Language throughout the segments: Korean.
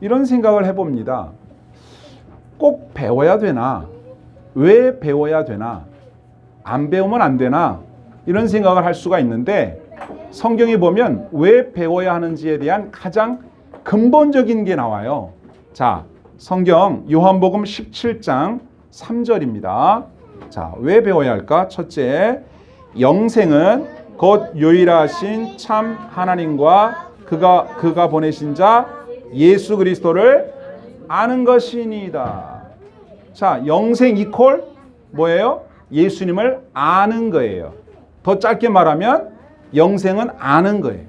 이런 생각을 해봅니다. 꼭 배워야 되나? 왜 배워야 되나? 안 배우면 안 되나? 이런 생각을 할 수가 있는데 성경에 보면 왜 배워야 하는지에 대한 가장 근본적인 게 나와요. 자, 성경 요한복음 17장 3절입니다. 자, 왜 배워야 할까? 첫째, 영생은 곧 유일하신 참 하나님과 그가 보내신 자 예수 그리스도를 아는 것이니이다. 자, 영생 이퀄 뭐예요? 예수님을 아는 거예요. 더 짧게 말하면 영생은 아는 거예요.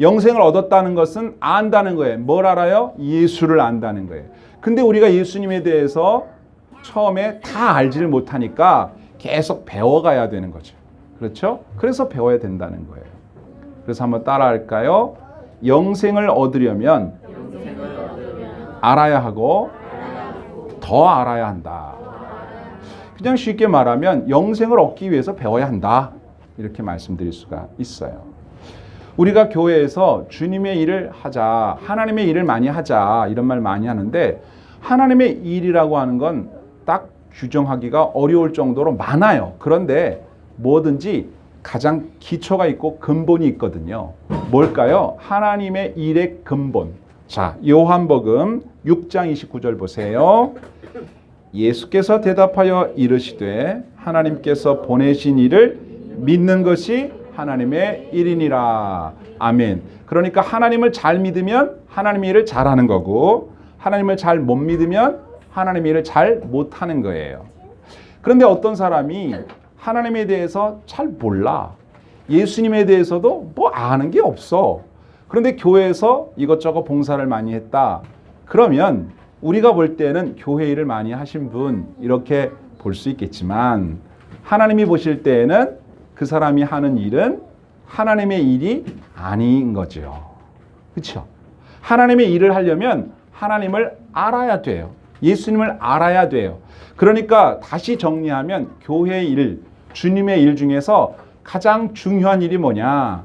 영생을 얻었다는 것은 안다는 거예요. 뭘 알아요? 예수를 안다는 거예요. 근데 우리가 예수님에 대해서 처음에 다 알지를 못하니까 계속 배워가야 되는 거죠. 그렇죠? 그래서 배워야 된다는 거예요. 그래서 한번 따라 할까요? 영생을 얻으려면 알아야 하고 더 알아야 한다. 그냥 쉽게 말하면 영생을 얻기 위해서 배워야 한다. 이렇게 말씀드릴 수가 있어요. 우리가 교회에서 주님의 일을 하자, 하나님의 일을 많이 하자 이런 말 많이 하는데 하나님의 일이라고 하는 건 딱 규정하기가 어려울 정도로 많아요. 그런데 뭐든지 가장 기초가 있고 근본이 있거든요. 뭘까요? 하나님의 일의 근본. 자, 요한복음 6장 29절 보세요. 예수께서 대답하여 이르시되 하나님께서 보내신 이를 믿는 것이 하나님의 일이니라. 아멘. 그러니까 하나님을 잘 믿으면 하나님의 일을 잘하는 거고 하나님을 잘 못 믿으면 하나님의 일을 잘 못하는 거예요. 그런데 어떤 사람이 하나님에 대해서 잘 몰라. 예수님에 대해서도 뭐 아는 게 없어. 그런데 교회에서 이것저것 봉사를 많이 했다. 그러면 우리가 볼 때는 교회 일을 많이 하신 분 이렇게 볼 수 있겠지만 하나님이 보실 때에는 그 사람이 하는 일은 하나님의 일이 아닌 거죠. 그렇죠? 하나님의 일을 하려면 하나님을 알아야 돼요. 예수님을 알아야 돼요. 그러니까 다시 정리하면 교회의 일, 주님의 일 중에서 가장 중요한 일이 뭐냐?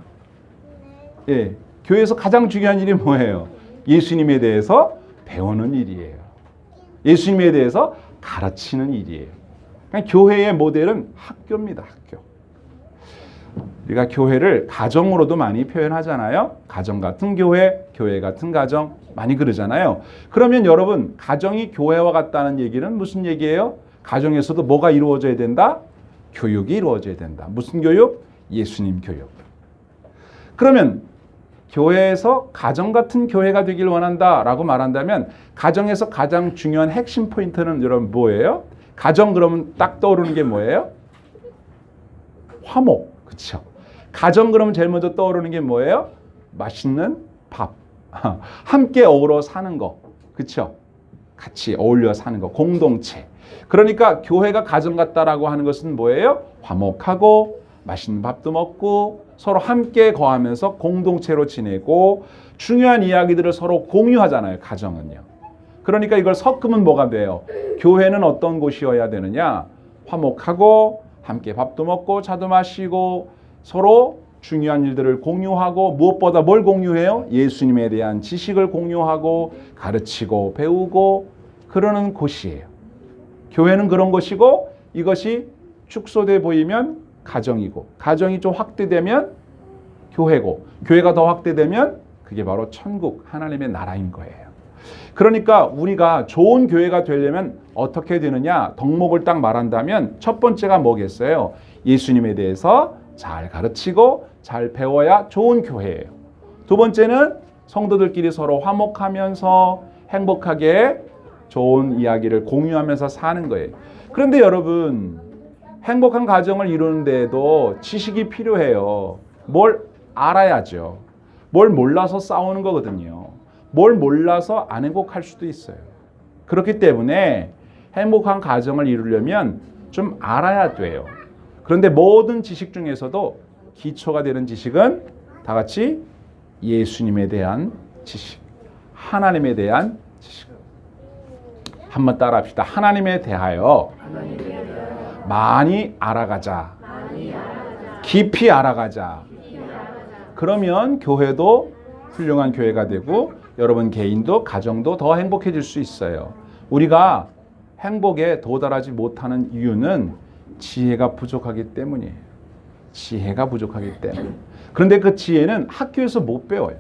예, 교회에서 가장 중요한 일이 뭐예요? 예수님에 대해서 배우는 일이에요. 예수님에 대해서 가르치는 일이에요. 그러니까 교회의 모델은 학교입니다. 학교. 우리가 교회를 가정으로도 많이 표현하잖아요. 가정 같은 교회, 교회 같은 가정 많이 그러잖아요. 그러면 여러분 가정이 교회와 같다는 얘기는 무슨 얘기예요? 가정에서도 뭐가 이루어져야 된다? 교육이 이루어져야 된다. 무슨 교육? 예수님 교육. 그러면 교회에서 가정 같은 교회가 되길 원한다라고 말한다면 가정에서 가장 중요한 핵심 포인트는 여러분 뭐예요? 가정 그러면 딱 떠오르는 게 뭐예요? 화목. 그렇죠? 가정 그러면 제일 먼저 떠오르는 게 뭐예요? 맛있는 밥. 함께 어우러 사는 거. 그렇죠? 같이 어울려 사는 거. 공동체. 그러니까 교회가 가정 같다라고 하는 것은 뭐예요? 화목하고 맛있는 밥도 먹고 서로 함께 거하면서 공동체로 지내고 중요한 이야기들을 서로 공유하잖아요. 가정은요. 그러니까 이걸 섞으면 뭐가 돼요? 교회는 어떤 곳이어야 되느냐? 화목하고 함께 밥도 먹고 차도 마시고 서로 중요한 일들을 공유하고 무엇보다 뭘 공유해요? 예수님에 대한 지식을 공유하고 가르치고 배우고 그러는 곳이에요. 교회는 그런 것이고 이것이 축소돼 보이면 가정이고 가정이 좀 확대되면 교회고 교회가 더 확대되면 그게 바로 천국 하나님의 나라인 거예요. 그러니까 우리가 좋은 교회가 되려면 어떻게 되느냐? 덕목을 딱 말한다면 첫 번째가 뭐겠어요? 예수님에 대해서 잘 가르치고 잘 배워야 좋은 교회예요. 두 번째는 성도들끼리 서로 화목하면서 행복하게 좋은 이야기를 공유하면서 사는 거예요. 그런데 여러분 행복한 가정을 이루는데도 지식이 필요해요. 뭘 알아야죠. 뭘 몰라서 싸우는 거거든요. 뭘 몰라서 안 행복할 수도 있어요. 그렇기 때문에 행복한 가정을 이루려면 좀 알아야 돼요. 그런데 모든 지식 중에서도 기초가 되는 지식은 다 같이 예수님에 대한 지식, 하나님에 대한 지식. 한번 따라 합시다. 하나님에 대하여 많이 알아가자. 깊이 알아가자. 그러면 교회도 훌륭한 교회가 되고 여러분 개인도 가정도 더 행복해질 수 있어요. 우리가 행복에 도달하지 못하는 이유는 지혜가 부족하기 때문이에요. 지혜가 부족하기 때문에. 그런데 그 지혜는 학교에서 못 배워요.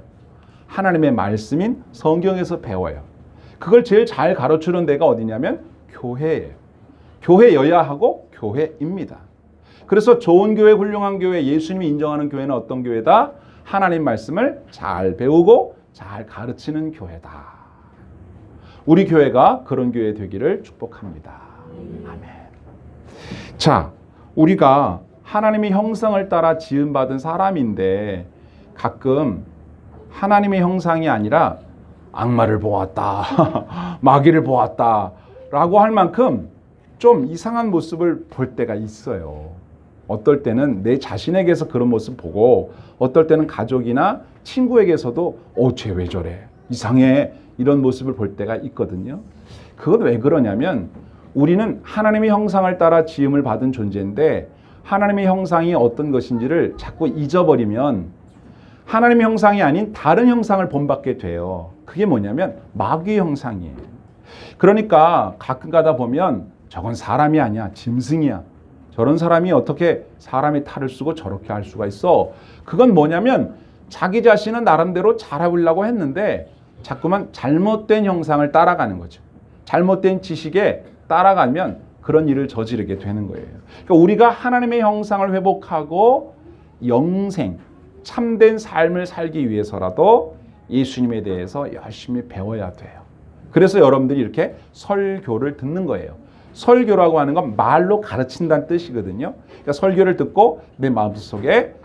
하나님의 말씀인 성경에서 배워요. 그걸 제일 잘 가르치는 데가 어디냐면 교회예요. 교회여야 하고 교회입니다. 그래서 좋은 교회, 훌륭한 교회, 예수님이 인정하는 교회는 어떤 교회다? 하나님 말씀을 잘 배우고 잘 가르치는 교회다. 우리 교회가 그런 교회 되기를 축복합니다. 아멘. 자, 우리가 하나님의 형상을 따라 지음받은 사람인데 가끔 하나님의 형상이 아니라 악마를 보았다, 마귀를 보았다 라고 할 만큼 좀 이상한 모습을 볼 때가 있어요. 어떨 때는 내 자신에게서 그런 모습 보고 어떨 때는 가족이나 친구에게서도 쟤 왜 저래? 이상해. 이런 모습을 볼 때가 있거든요. 그건 왜 그러냐면 우리는 하나님의 형상을 따라 지음을 받은 존재인데 하나님의 형상이 어떤 것인지를 자꾸 잊어버리면 하나님의 형상이 아닌 다른 형상을 본받게 돼요. 그게 뭐냐면 마귀의 형상이에요. 그러니까 가끔 가다 보면 저건 사람이 아니야. 짐승이야. 저런 사람이 어떻게 사람의 탈을 쓰고 저렇게 할 수가 있어? 그건 뭐냐면 자기 자신은 나름대로 잘하려고 했는데 자꾸만 잘못된 형상을 따라가는 거죠. 잘못된 지식에 따라가면 그런 일을 저지르게 되는 거예요. 그러니까 우리가 하나님의 형상을 회복하고 영생, 참된 삶을 살기 위해서라도 예수님에 대해서 열심히 배워야 돼요. 그래서 여러분들이 이렇게 설교를 듣는 거예요. 설교라고 하는 건 말로 가르친다는 뜻이거든요. 그러니까 설교를 듣고 내 마음속에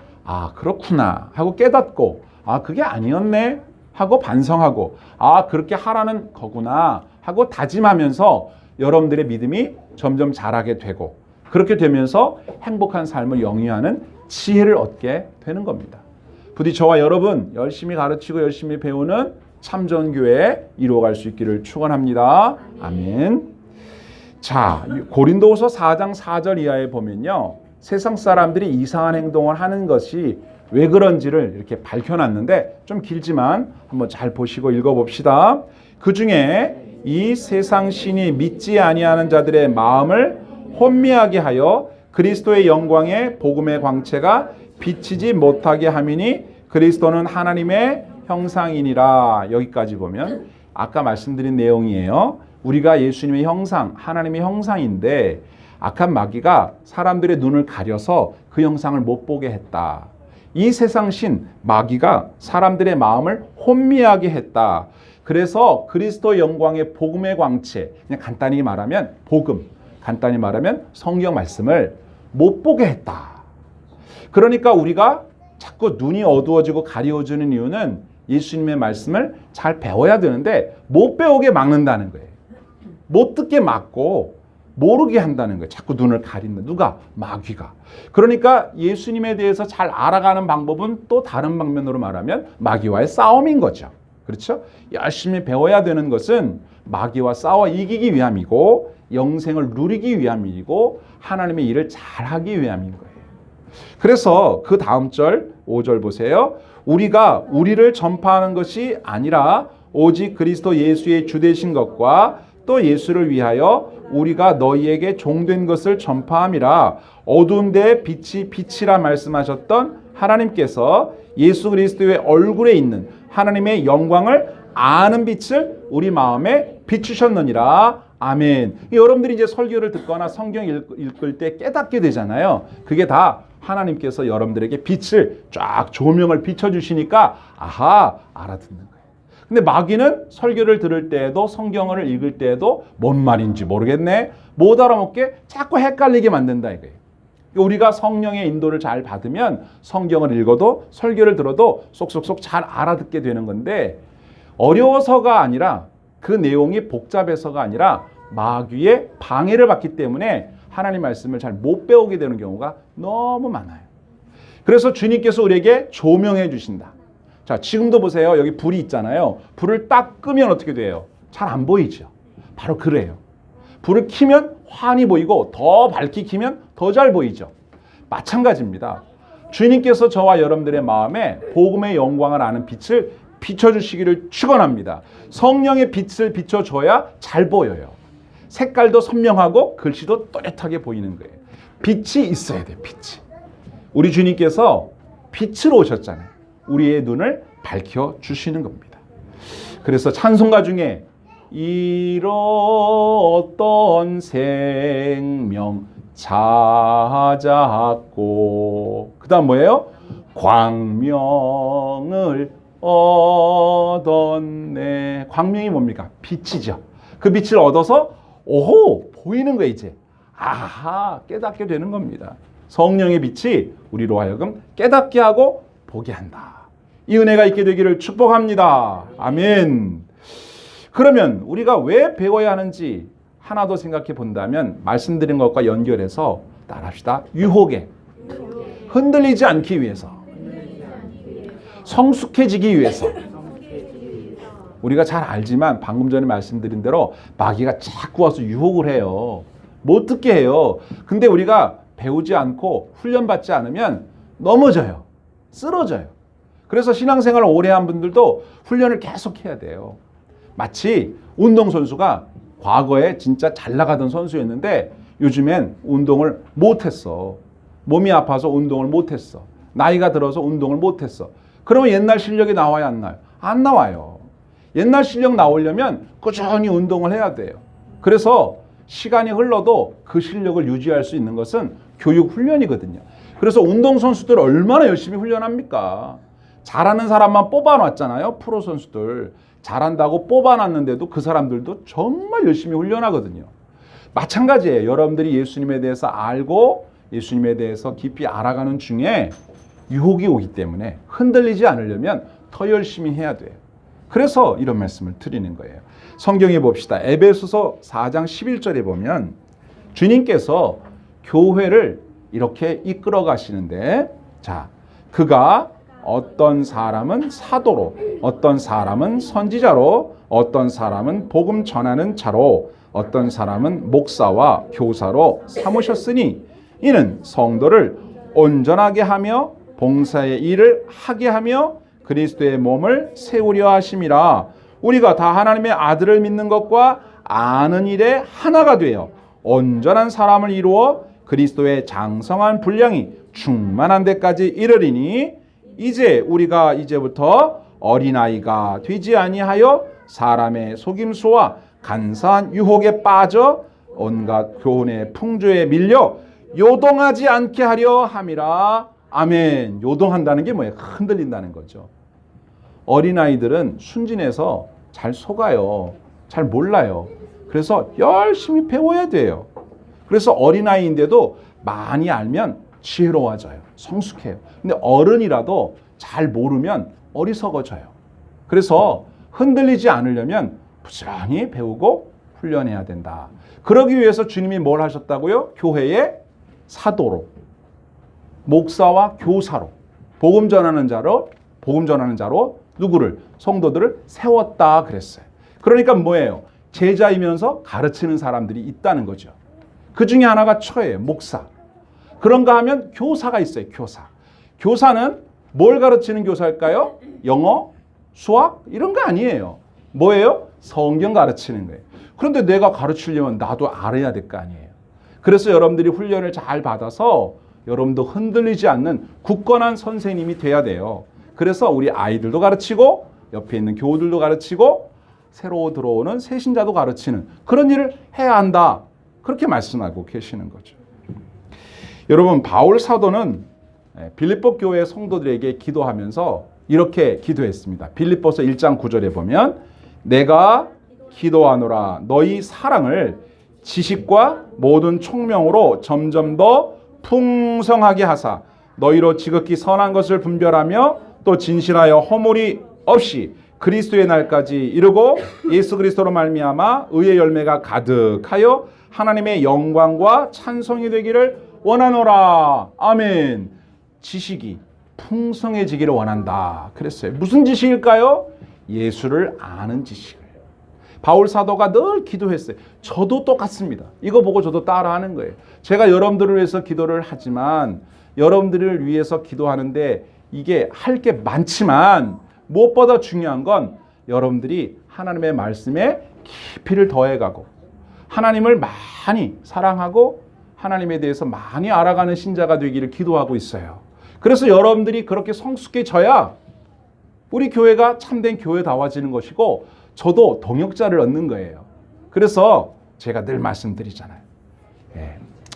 그렇구나 하고 깨닫고 그게 아니었네 하고 반성하고 그렇게 하라는 거구나 하고 다짐하면서 여러분들의 믿음이 점점 자라게 되고 그렇게 되면서 행복한 삶을 영위하는 지혜를 얻게 되는 겁니다. 부디 저와 여러분 열심히 가르치고 열심히 배우는 참 좋은 교회에 이루어갈 수 있기를 축원합니다. 아멘. 자, 고린도후서 4장 4절 이하에 보면요. 세상 사람들이 이상한 행동을 하는 것이 왜 그런지를 이렇게 밝혀놨는데 좀 길지만 한번 잘 보시고 읽어봅시다. 그 중에 이 세상 신이 믿지 아니하는 자들의 마음을 혼미하게 하여 그리스도의 영광의 복음의 광채가 비치지 못하게 함이니 그리스도는 하나님의 형상이니라. 여기까지 보면 아까 말씀드린 내용이에요. 우리가 예수님의 형상, 하나님의 형상인데 악한 마귀가 사람들의 눈을 가려서 그 형상을 못 보게 했다. 이 세상 신 마귀가 사람들의 마음을 혼미하게 했다. 그래서 그리스도 영광의 복음의 광채, 그냥 간단히 말하면 복음, 간단히 말하면 성경 말씀을 못 보게 했다. 그러니까 우리가 자꾸 눈이 어두워지고 가려워지는 이유는 예수님의 말씀을 잘 배워야 되는데 못 배우게 막는다는 거예요. 못 듣게 막고 모르게 한다는 거예요. 자꾸 눈을 가린다. 누가? 마귀가. 그러니까 예수님에 대해서 잘 알아가는 방법은 또 다른 방면으로 말하면 마귀와의 싸움인 거죠. 그렇죠? 열심히 배워야 되는 것은 마귀와 싸워 이기기 위함이고 영생을 누리기 위함이고 하나님의 일을 잘하기 위함인 거예요. 그래서 그 다음 절 5절 보세요. 우리가 우리를 전파하는 것이 아니라 오직 그리스도 예수의 주되신 것과 또 예수를 위하여 우리가 너희에게 종된 것을 전파함이라. 어두운 데에 빛이 빛이라 말씀하셨던 하나님께서 예수 그리스도의 얼굴에 있는 하나님의 영광을 아는 빛을 우리 마음에 비추셨느니라. 아멘. 여러분들이 이제 설교를 듣거나 성경 읽을 때 깨닫게 되잖아요. 그게 다 하나님께서 여러분들에게 빛을 쫙 조명을 비춰주시니까 알아듣는 거예요. 근데 마귀는 설교를 들을 때에도 성경을 읽을 때에도 뭔 말인지 모르겠네. 못 알아먹게 자꾸 헷갈리게 만든다 이거예요. 우리가 성령의 인도를 잘 받으면 성경을 읽어도 설교를 들어도 쏙쏙쏙 잘 알아듣게 되는 건데 어려워서가 아니라 그 내용이 복잡해서가 아니라 마귀의 방해를 받기 때문에 하나님 말씀을 잘 못 배우게 되는 경우가 너무 많아요. 그래서 주님께서 우리에게 조명해 주신다. 자, 지금도 보세요. 여기 불이 있잖아요. 불을 딱 끄면 어떻게 돼요? 잘 안 보이죠. 바로 그래요. 불을 켜면 환히 보이고 더 밝게 켜면 더 잘 보이죠. 마찬가지입니다. 주님께서 저와 여러분들의 마음에 복음의 영광을 아는 빛을 비춰주시기를 축원합니다. 성령의 빛을 비춰줘야 잘 보여요. 색깔도 선명하고 글씨도 또렷하게 보이는 거예요. 빛이 있어야 돼요. 빛이. 우리 주님께서 빛으로 오셨잖아요. 우리의 눈을 밝혀주시는 겁니다. 그래서 찬송가 중에 이로던 생명 찾았고 그 다음 뭐예요? 광명을 얻었네. 광명이 뭡니까? 빛이죠. 그 빛을 얻어서 오호 보이는 거예요. 이제 아하 깨닫게 되는 겁니다. 성령의 빛이 우리로 하여금 깨닫게 하고 보게 한다. 이 은혜가 있게 되기를 축복합니다. 아멘. 그러면 우리가 왜 배워야 하는지 하나 더 생각해 본다면 말씀드린 것과 연결해서 따라합시다. 유혹에 흔들리지 않기 위해서, 성숙해지기 위해서. 우리가 잘 알지만 방금 전에 말씀드린 대로 마귀가 자꾸 와서 유혹을 해요. 못 듣게 해요. 근데 우리가 배우지 않고 훈련받지 않으면 넘어져요. 쓰러져요. 그래서 신앙생활을 오래 한 분들도 훈련을 계속 해야 돼요. 마치 운동선수가 과거에 진짜 잘 나가던 선수였는데 요즘엔 운동을 못했어. 몸이 아파서 운동을 못했어. 나이가 들어서 운동을 못했어. 그러면 옛날 실력이 나와야 안 나와요? 안 나와요. 옛날 실력 나오려면 꾸준히 운동을 해야 돼요. 그래서 시간이 흘러도 그 실력을 유지할 수 있는 것은 교육 훈련이거든요. 그래서 운동선수들 얼마나 열심히 훈련합니까? 잘하는 사람만 뽑아놨잖아요. 프로 선수들. 잘한다고 뽑아놨는데도 그 사람들도 정말 열심히 훈련하거든요. 마찬가지예요. 여러분들이 예수님에 대해서 알고 예수님에 대해서 깊이 알아가는 중에 유혹이 오기 때문에 흔들리지 않으려면 더 열심히 해야 돼요. 그래서 이런 말씀을 드리는 거예요. 성경에 봅시다. 에베소서 4장 11절에 보면 주님께서 교회를 이렇게 이끌어 가시는데, 자, 그가 어떤 사람은 사도로, 어떤 사람은 선지자로, 어떤 사람은 복음 전하는 자로, 어떤 사람은 목사와 교사로 삼으셨으니 이는 성도를 온전하게 하며 봉사의 일을 하게 하며 그리스도의 몸을 세우려 하심이라. 우리가 다 하나님의 아들을 믿는 것과 아는 일에 하나가 되어 온전한 사람을 이루어 그리스도의 장성한 분량이 충만한 데까지 이르리니 이제 우리가 이제부터 어린아이가 되지 아니하여 사람의 속임수와 간사한 유혹에 빠져 온갖 교훈의 풍조에 밀려 요동하지 않게 하려 함이라. 아멘. 요동한다는 게 뭐예요? 흔들린다는 거죠. 어린아이들은 순진해서 잘 속아요. 잘 몰라요. 그래서 열심히 배워야 돼요. 그래서 어린아이인데도 많이 알면 지혜로워져요. 성숙해요. 근데 어른이라도 잘 모르면 어리석어져요. 그래서 흔들리지 않으려면 부지런히 배우고 훈련해야 된다. 그러기 위해서 주님이 뭘 하셨다고요? 교회의 사도로, 목사와 교사로, 복음 전하는 자로 누구를? 성도들을 세웠다 그랬어요. 그러니까 뭐예요? 제자이면서 가르치는 사람들이 있다는 거죠. 그 중에 하나가 처예요. 목사. 그런가 하면 교사가 있어요. 교사. 교사는 뭘 가르치는 교사일까요? 영어, 수학 이런 거 아니에요. 뭐예요? 성경 가르치는 거예요. 그런데 내가 가르치려면 나도 알아야 될 거 아니에요. 그래서 여러분들이 훈련을 잘 받아서 여러분도 흔들리지 않는 굳건한 선생님이 돼야 돼요. 그래서 우리 아이들도 가르치고 옆에 있는 교우들도 가르치고 새로 들어오는 새신자도 가르치는 그런 일을 해야 한다. 그렇게 말씀하고 계시는 거죠. 여러분, 바울 사도는 빌립보 교회 성도들에게 기도하면서 이렇게 기도했습니다. 빌립보서 1장 9절에 보면 내가 기도하노라 너희 사랑을 지식과 모든 총명으로 점점 더 풍성하게 하사 너희로 지극히 선한 것을 분별하며 또 진실하여 허물이 없이 그리스도의 날까지 이르고 예수 그리스도로 말미암아 의의 열매가 가득하여 하나님의 영광과 찬송이 되기를 원하노라. 아멘. 지식이 풍성해지기를 원한다 그랬어요. 무슨 지식일까요? 예수를 아는 지식을. 바울 사도가 늘 기도했어요. 저도 똑같습니다. 이거 보고 저도 따라하는 거예요. 제가 여러분들을 위해서 기도를 하지만 여러분들을 위해서 기도하는데 이게 할 게 많지만 무엇보다 중요한 건 여러분들이 하나님의 말씀에 깊이를 더해가고 하나님을 많이 사랑하고 하나님에 대해서 많이 알아가는 신자가 되기를 기도하고 있어요. 그래서 여러분들이 그렇게 성숙해져야 우리 교회가 참된 교회다워지는 것이고 저도 동역자를 얻는 거예요. 그래서 제가 늘 말씀드리잖아요.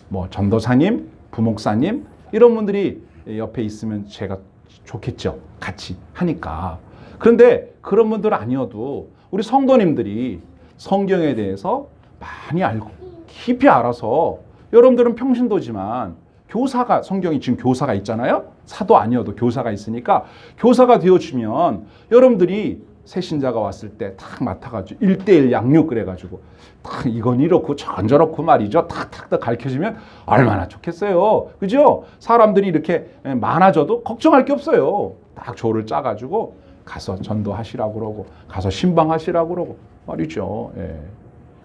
뭐 전도사님, 부목사님 이런 분들이 옆에 있으면 제가 좋겠죠. 같이 하니까. 그런데 그런 분들 아니어도 우리 성도님들이 성경에 대해서 많이 알고 깊이 알아서 여러분들은 평신도지만 교사가 성경이 지금 교사가 있잖아요. 사도 아니어도 교사가 있으니까 교사가 되어주면 여러분들이 새신자가 왔을 때 탁 맡아가지고 1:1 양육 그래가지고 탁 이건 이렇고 저건 저렇고 말이죠. 탁탁 가르쳐주면 얼마나 좋겠어요. 그죠? 사람들이 이렇게 많아져도 걱정할 게 없어요. 딱 조를 짜가지고 가서 전도하시라고 그러고 가서 신방하시라고 그러고 말이죠.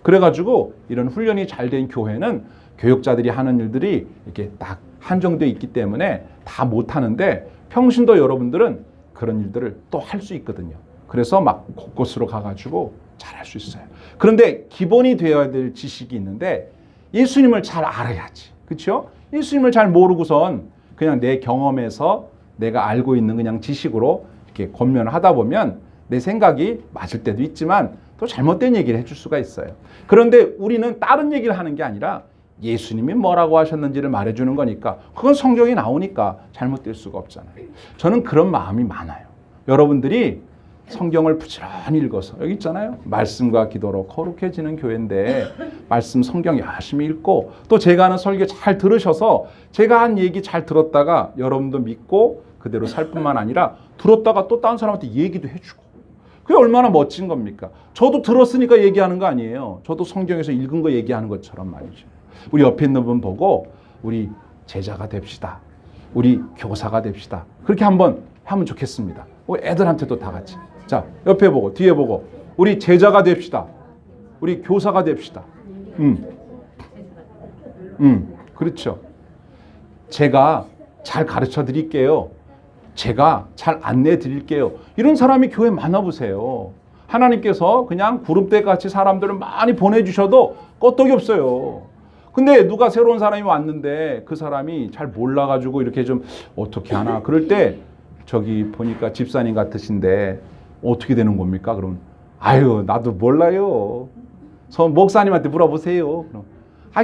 그래가지고 이런 훈련이 잘 된 교회는 교육자들이 하는 일들이 이렇게 딱 한정되어 있기 때문에 다 못하는데 평신도 여러분들은 그런 일들을 또 할 수 있거든요. 그래서 막 곳곳으로 가가지고 잘할 수 있어요. 그런데 기본이 되어야 될 지식이 있는데 예수님을 잘 알아야지. 그렇죠? 예수님을 잘 모르고선 그냥 내 경험에서 내가 알고 있는 그냥 지식으로 이렇게 권면을 하다 보면 내 생각이 맞을 때도 있지만 또 잘못된 얘기를 해줄 수가 있어요. 그런데 우리는 다른 얘기를 하는 게 아니라 예수님이 뭐라고 하셨는지를 말해주는 거니까 그건 성경에 나오니까 잘못될 수가 없잖아요. 저는 그런 마음이 많아요. 여러분들이 성경을 부지런히 읽어서 여기 있잖아요. 말씀과 기도로 거룩해지는 교회인데 말씀 성경 열심히 읽고 또 제가 하는 설교 잘 들으셔서 제가 한 얘기 잘 들었다가 여러분도 믿고 그대로 살 뿐만 아니라 들었다가 또 다른 사람한테 얘기도 해주고 그게 얼마나 멋진 겁니까? 저도 들었으니까 얘기하는 거 아니에요. 저도 성경에서 읽은 거 얘기하는 것처럼 말이죠. 우리 옆에 있는 분 보고 우리 제자가 됩시다. 우리 교사가 됩시다. 그렇게 한번 하면 좋겠습니다. 애들한테도 다 같이. 자, 옆에 보고 뒤에 보고 우리 제자가 됩시다. 우리 교사가 됩시다. 그렇죠. 제가 잘 가르쳐 드릴게요. 제가 잘 안내해 드릴게요. 이런 사람이 교회에 많아보세요. 하나님께서 그냥 구름대 같이 사람들을 많이 보내주셔도 껐떡이 없어요. 근데 누가 새로운 사람이 왔는데 그 사람이 잘 몰라가지고 이렇게 좀 어떻게 하나 그럴 때 저기 보니까 집사님 같으신데 어떻게 되는 겁니까? 그럼 아유 나도 몰라요. 목사님한테 물어보세요. 그럼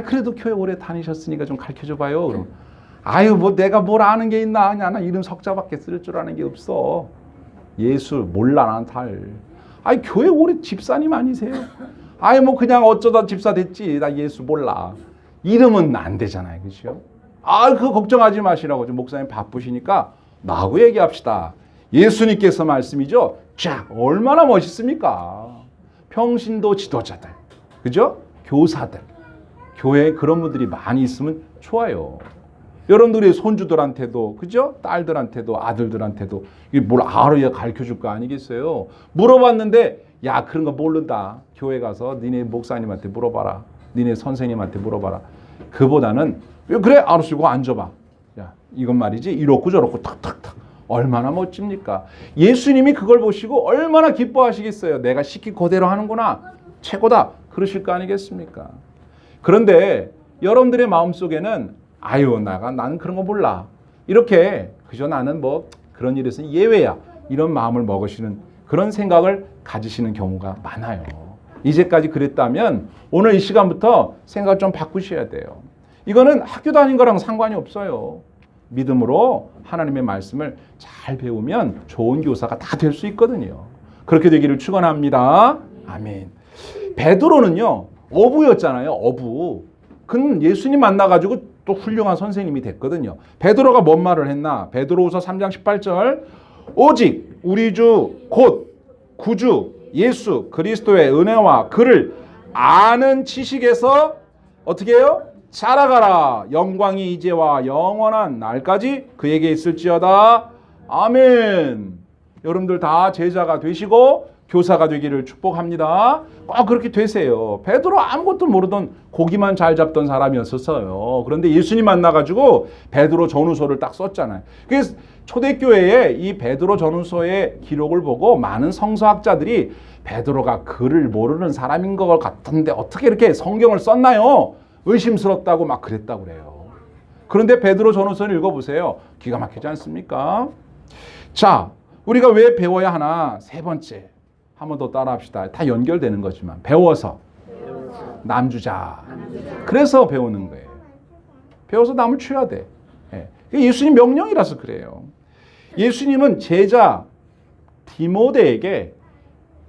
그래도 교회 오래 다니셨으니까 좀 가르쳐줘 봐요. 그럼 아유 뭐 내가 뭘 아는 게 있나? 나 이름 석자밖에 쓸 줄 아는 게 없어. 예수 몰라 난 달. 교회 오래 집사님 아니세요? 뭐 그냥 어쩌다 집사 됐지. 나 예수 몰라. 이름은 안 되잖아요. 그렇죠? 그거 걱정하지 마시라고. 목사님 바쁘시니까 나하고 얘기합시다. 예수님께서 말씀이죠. 자, 얼마나 멋있습니까? 평신도 지도자들, 그죠? 교사들, 교회에 그런 분들이 많이 있으면 좋아요. 여러분들의 손주들한테도, 그죠? 딸들한테도, 아들들한테도 이게 뭘 알아야 가르쳐줄 거 아니겠어요? 물어봤는데, 야, 그런 거 모른다. 교회 가서 니네 목사님한테 물어봐라. 니네 선생님한테 물어봐라. 그보다는, 그래, 알았어, 이거 앉아봐. 야, 이건 말이지, 이렇고 저렇고 탁탁탁. 얼마나 멋집니까? 예수님이 그걸 보시고 얼마나 기뻐하시겠어요. 내가 시킨 그대로 하는구나. 최고다. 그러실 거 아니겠습니까? 그런데 여러분들의 마음속에는 나는 그런 거 몰라. 이렇게 그저 나는 뭐 그런 일에서 예외야. 이런 마음을 먹으시는 그런 생각을 가지시는 경우가 많아요. 이제까지 그랬다면 오늘 이 시간부터 생각을 좀 바꾸셔야 돼요. 이거는 학교 다닌 거랑 상관이 없어요. 믿음으로 하나님의 말씀을 잘 배우면 좋은 교사가 다 될 수 있거든요. 그렇게 되기를 축원합니다. 아멘. 베드로는요 어부였잖아요. 어부. 그는 예수님 만나가지고 또 훌륭한 선생님이 됐거든요. 베드로가 뭔 말을 했나? 베드로후서 3장 18절 오직 우리 주 곧 구주 예수 그리스도의 은혜와 그를 아는 지식에서 어떻게 해요? 자라가라. 영광이 이제와 영원한 날까지 그에게 있을지어다. 아멘. 여러분들 다 제자가 되시고 교사가 되기를 축복합니다. 꼭 그렇게 되세요. 베드로 아무것도 모르던 고기만 잘 잡던 사람이었었어요. 그런데 예수님 만나가지고 베드로 전후서를 딱 썼잖아요. 그래서 초대교회에 이 베드로 전후서의 기록을 보고 많은 성서학자들이 베드로가 글을 모르는 사람인 것 같은데 어떻게 이렇게 성경을 썼나요? 의심스럽다고 막 그랬다고 그래요. 그런데 베드로 전후서를 읽어보세요. 기가 막히지 않습니까? 자, 우리가 왜 배워야 하나? 세 번째. 한 번 더 따라합시다. 다 연결되는 거지만 배워서 남주자. 그래서 배우는 거예요. 배워서 남을 취해야 돼. 예수님 명령이라서 그래요. 예수님은 제자 디모데에게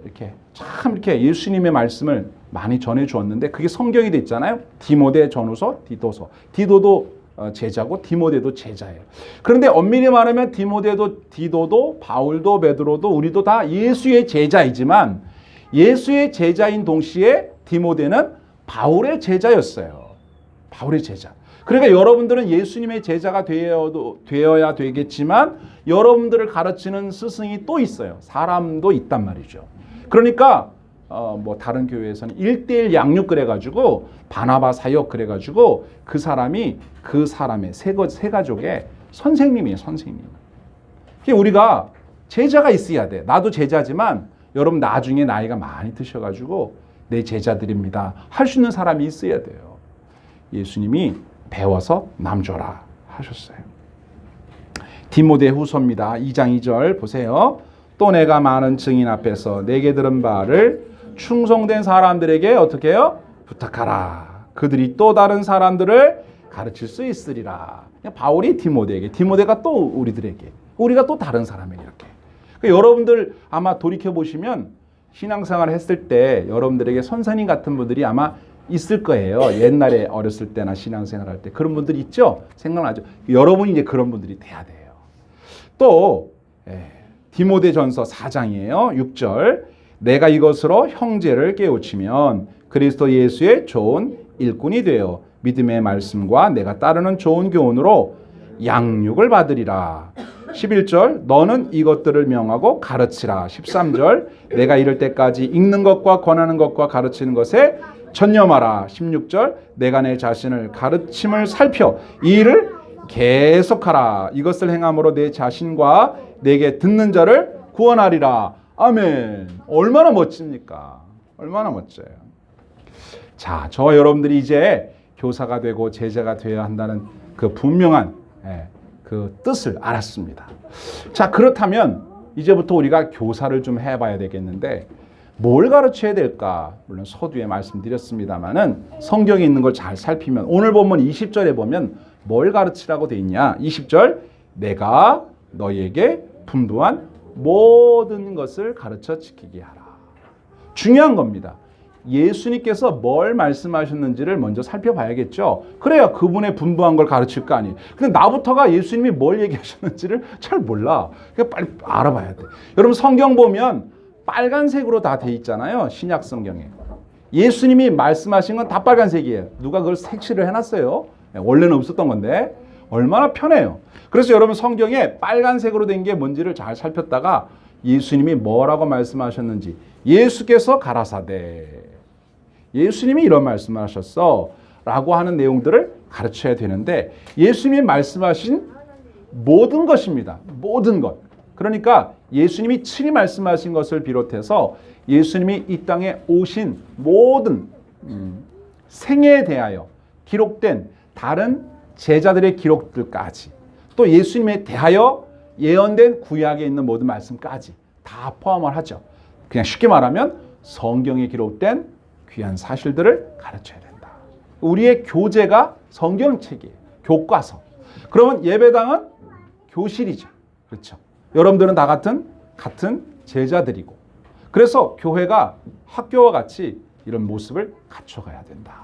이렇게 예수님의 말씀을 많이 전해 주었는데 그게 성경이 돼 있잖아요. 디모데 전후서, 디도서. 디도도 제자고 디모데도 제자예요. 그런데 엄밀히 말하면 디모데도 디도도 바울도 베드로도 우리도 다 예수의 제자이지만 예수의 제자인 동시에 디모데는 바울의 제자였어요. 바울의 제자. 그러니까 여러분들은 예수님의 제자가 되어야 되겠지만 여러분들을 가르치는 스승이 또 있어요. 사람도 있단 말이죠. 그러니까 다른 교회에서는 1:1 양육 그래가지고 바나바 사역 그래가지고 그 사람이 그 사람의 세 가족의 선생님이에요. 선생님. 우리가 제자가 있어야 돼. 나도 제자지만 여러분 나중에 나이가 많이 드셔가지고 내 제자들입니다. 할 수 있는 사람이 있어야 돼요. 예수님이 배워서 남줘라 하셨어요. 디모데 후서입니다. 2장 2절 보세요. 또 내가 많은 증인 앞에서 내게 들은 바를 충성된 사람들에게 어떻게 해요? 부탁하라. 그들이 또 다른 사람들을 가르칠 수 있으리라. 바울이 디모데에게, 디모데가 또 우리들에게, 우리가 또 다른 사람에게 이렇게. 그러니까 여러분들 아마 돌이켜보시면 신앙생활을 했을 때 여러분들에게 선생님 같은 분들이 아마 있을 거예요. 옛날에 어렸을 때나 신앙생활 할 때 그런 분들이 있죠? 생각나죠? 여러분이 이제 그런 분들이 돼야 돼요. 또 디모데전서 4장이에요. 6절. 내가 이것으로 형제를 깨우치면 그리스도 예수의 좋은 일꾼이 되어 믿음의 말씀과 내가 따르는 좋은 교훈으로 양육을 받으리라. 11절. 너는 이것들을 명하고 가르치라. 13절. 내가 이를 때까지 읽는 것과 권하는 것과 가르치는 것에 전념하라. 16절. 내가 내 자신을 가르침을 살펴 이 일을 계속하라. 이것을 행함으로 내 자신과 내게 듣는 자를 구원하리라. 아멘. 얼마나 멋집니까? 얼마나 멋져요. 자, 저와 여러분들이 이제 교사가 되고 제자가 되어야 한다는 그 분명한 그 뜻을 알았습니다. 자, 그렇다면 이제부터 우리가 교사를 좀 해봐야 되겠는데 뭘 가르쳐야 될까? 물론 서두에 말씀드렸습니다만은 성경에 있는 걸 잘 살피면 오늘 본문 20절에 보면 뭘 가르치라고 돼 있냐? 20절. 내가 너희에게 분부한 모든 것을 가르쳐 지키게 하라. 중요한 겁니다. 예수님께서 뭘 말씀하셨는지를 먼저 살펴봐야겠죠. 그래야 그분의 분부한 걸 가르칠 거 아니에요. 근데 나부터가 예수님이 뭘 얘기하셨는지를 잘 몰라. 그러니까 빨리 알아봐야 돼. 여러분 성경 보면 빨간색으로 다 돼 있잖아요. 신약 성경에. 예수님이 말씀하신 건 다 빨간색이에요. 누가 그걸 색칠을 해놨어요. 원래는 없었던 건데 얼마나 편해요. 그래서 여러분 성경에 빨간색으로 된 게 뭔지를 잘 살폈다가 예수님이 뭐라고 말씀하셨는지 예수께서 가라사대 예수님이 이런 말씀을 하셨어 라고 하는 내용들을 가르쳐야 되는데 예수님이 말씀하신 모든 것입니다. 모든 것. 그러니까 예수님이 친히 말씀하신 것을 비롯해서 예수님이 이 땅에 오신 모든 생애에 대하여 기록된 다른 제자들의 기록들까지 또 예수님에 대하여 예언된 구약에 있는 모든 말씀까지 다 포함을 하죠. 그냥 쉽게 말하면 성경에 기록된 귀한 사실들을 가르쳐야 된다. 우리의 교재가 성경책이에요. 교과서. 그러면 예배당은 교실이죠. 그렇죠. 여러분들은 다 같은 제자들이고 그래서 교회가 학교와 같이 이런 모습을 갖춰가야 된다.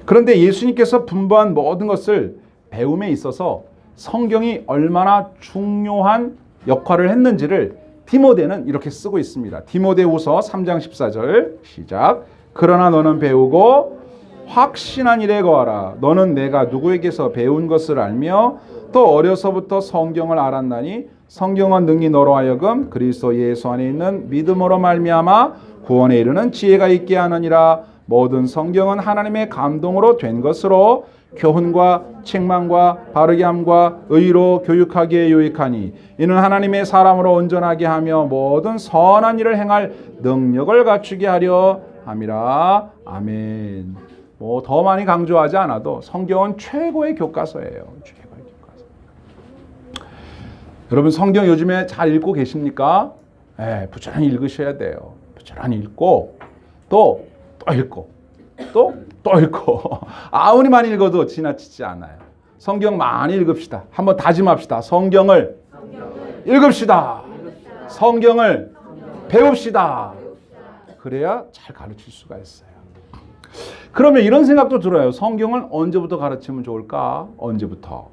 그런데 예수님께서 분부한 모든 것을 배움에 있어서 성경이 얼마나 중요한 역할을 했는지를 디모데는 이렇게 쓰고 있습니다. 디모데후서 3장 14절 시작. 그러나 너는 배우고 확신한 일에 거하라. 너는 내가 누구에게서 배운 것을 알며 또 어려서부터 성경을 알았나니 성경은 능히 너로 하여금 그리스도 예수 안에 있는 믿음으로 말미암아 구원에 이르는 지혜가 있게 하느니라. 모든 성경은 하나님의 감동으로 된 것으로 교훈과 책망과 바르게 함과 의로 교육하기에 유익하니 이는 하나님의 사람으로 온전하게 하며 모든 선한 일을 행할 능력을 갖추게 하려 함이라. 아멘. 뭐 더 많이 강조하지 않아도 성경은 최고의 교과서예요. 최고의 교과서. 여러분 성경 요즘에 잘 읽고 계십니까? 네, 부지런히 읽으셔야 돼요. 부지런히 읽고 또 읽고 또 읽고 아무리 많이 읽어도 지나치지 않아요. 성경 많이 읽읍시다. 한번 다짐합시다. 성경을 읽읍시다. 성경을 배웁시다. 그래야 잘 가르칠 수가 있어요. 그러면 이런 생각도 들어요. 성경을 언제부터 가르치면 좋을까? 언제부터?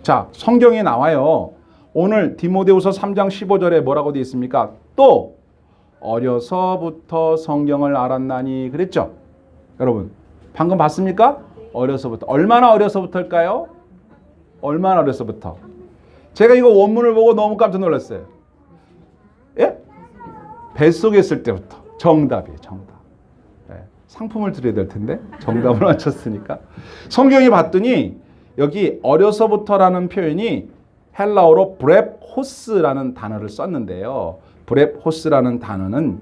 자, 성경에 나와요. 오늘 디모데후서 3장 15절에 뭐라고 되어 있습니까? 또 어려서부터 성경을 알았나니 그랬죠? 여러분 방금 봤습니까? 어려서부터. 얼마나 어려서부터일까요? 얼마나 어려서부터? 제가 이거 원문을 보고 너무 깜짝 놀랐어요. 예? 뱃속에 있을 때부터. 정답이에요. 정답. 예. 상품을 드려야 될 텐데 정답을 맞췄으니까. 성경에 봤더니 여기 어려서부터라는 표현이 헬라어로 브랩호스라는 단어를 썼는데요. 브랩호스라는 단어는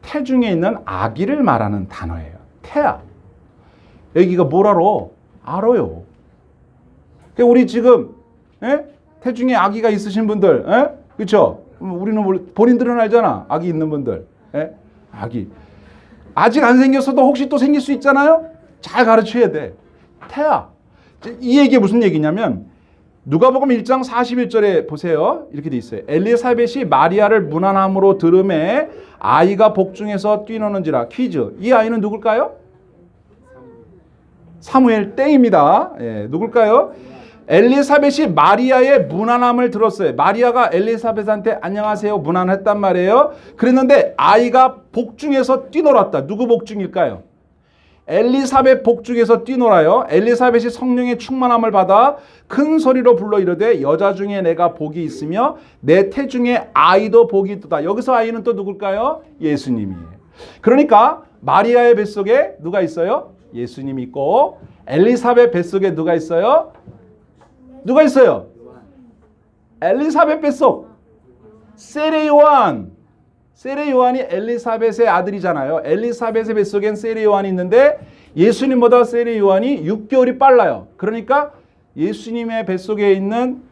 태중에 있는 아기를 말하는 단어예요. 태아. 여기가 뭐라로? 알아요. 우리 지금 태중에 아기가 있으신 분들, 그렇죠? 우리는 본인들은 알잖아. 아기 있는 분들, 아기. 아직 안 생겼어도 혹시 또 생길 수 있잖아요. 잘 가르쳐야 돼. 태아. 이 얘기 무슨 얘기냐면 누가복음 1장 41절에 보세요. 이렇게 돼 있어요. 엘리사벳이 마리아를 문안함으로 들음에 아이가 복중에서 뛰노는지라. 퀴즈. 이 아이는 누굴까요? 사무엘 땡입니다. 예, 누굴까요? 엘리사벳이 마리아의 문안함을 들었어요. 마리아가 엘리사벳한테 안녕하세요 문안했단 말이에요. 그랬는데 아이가 복중에서 뛰놀았다. 누구 복중일까요? 엘리사벳 복중에서 뛰놀아요. 엘리사벳이 성령의 충만함을 받아 큰 소리로 불러 이르되 여자 중에 내가 복이 있으며 내 태중에 아이도 복이 있도다. 여기서 아이는 또 누굴까요? 예수님이에요. 그러니까 마리아의 뱃속에 누가 있어요? 예수님이 있고 엘리사벳 뱃속에 누가 있어요? 누가 있어요? 엘리사벳 뱃속 세례 요한. 세례 요한이 엘리사벳의 아들이잖아요. 엘리사벳의 뱃속엔 세례 요한이 있는데 예수님보다 세례 요한이 6개월이 빨라요. 그러니까 예수님의 뱃속에 있는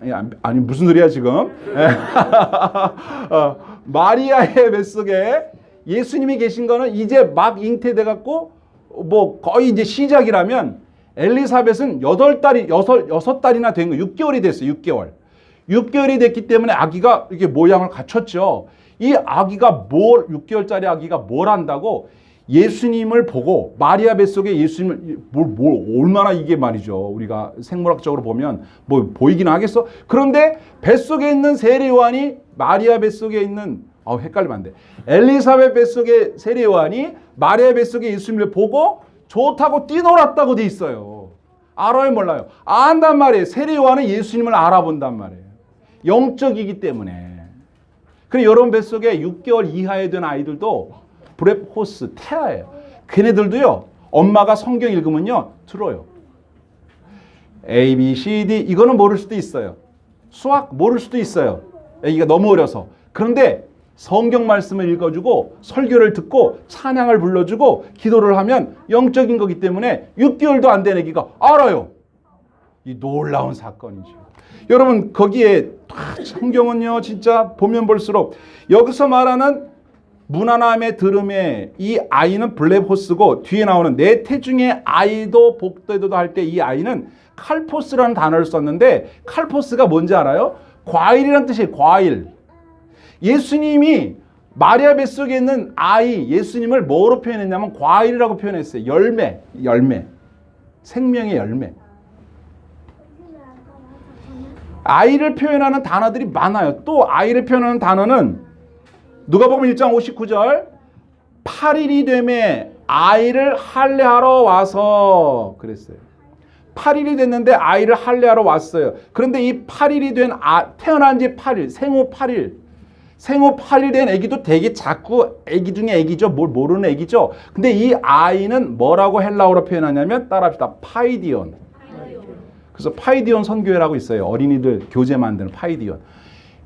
아니 무슨 소리야 지금? 마리아의 뱃속에 예수님이 계신 거는 이제 막 잉태돼 갖고 뭐 거의 이제 시작이라면 엘리사벳은 6달이나 된 거 6개월이 됐어요. 6개월이 됐기 때문에 아기가 이렇게 모양을 갖췄죠. 이 아기가 6개월짜리 아기가 뭘 한다고 예수님을 보고 마리아 뱃속에 예수님을 얼마나 이게 말이죠. 우리가 생물학적으로 보면 뭐 보이긴 하겠어. 그런데 뱃속에 있는 세례 요한이 마리아 뱃속에 있는 헷갈리면 안 돼. 엘리사벳 뱃속에 세례 요한이 마리아 뱃속에 예수님을 보고 좋다고 뛰놀았다고 돼 있어요. 알아요 몰라요? 안단 말이에요. 세례 요한은 예수님을 알아본단 말이에요. 영적이기 때문에. 그리고 여러분 뱃속에 6개월 이하에 된 아이들도 브랩호스, 태아예요. 걔네들도요. 엄마가 성경 읽으면요. 들어요. A, B, C, D 이거는 모를 수도 있어요. 수학 모를 수도 있어요. 애기가 너무 어려서. 그런데 성경 말씀을 읽어주고 설교를 듣고 찬양을 불러주고 기도를 하면 영적인 거기 때문에 6개월도 안 된 애기가 알아요. 이 놀라운 사건이죠. 여러분 거기에 성경은요 진짜 보면 볼수록 여기서 말하는 문안함의 들음에 이 아이는 블레포스고 뒤에 나오는 내 태중에 아이도 복되도다 할 때 이 아이는 칼포스라는 단어를 썼는데 칼포스가 뭔지 알아요? 과일이란 뜻이에요. 과일. 예수님이 마리아 뱃속에 있는 아이 예수님을 뭐로 표현했냐면 과일이라고 표현했어요. 열매. 생명의 열매. 아이를 표현하는 단어들이 많아요. 또 아이를 표현하는 단어는 누가복음 1장 59절 8일이 되매 아이를 할례하러 와서 그랬어요. 8일이 됐는데 아이를 할례하러 왔어요. 그런데 이 8일이 된 태어난 지 8일, 생후 8일. 생후 8일 된 아기도 되게 자꾸 아기 중에 아기죠. 뭘 모르는 아기죠. 근데 이 아이는 뭐라고 헬라어로 표현하냐면 따라합시다. 파이디온. 그래서 파이디온 선교회라고 있어요. 어린이들 교재 만드는 파이디온.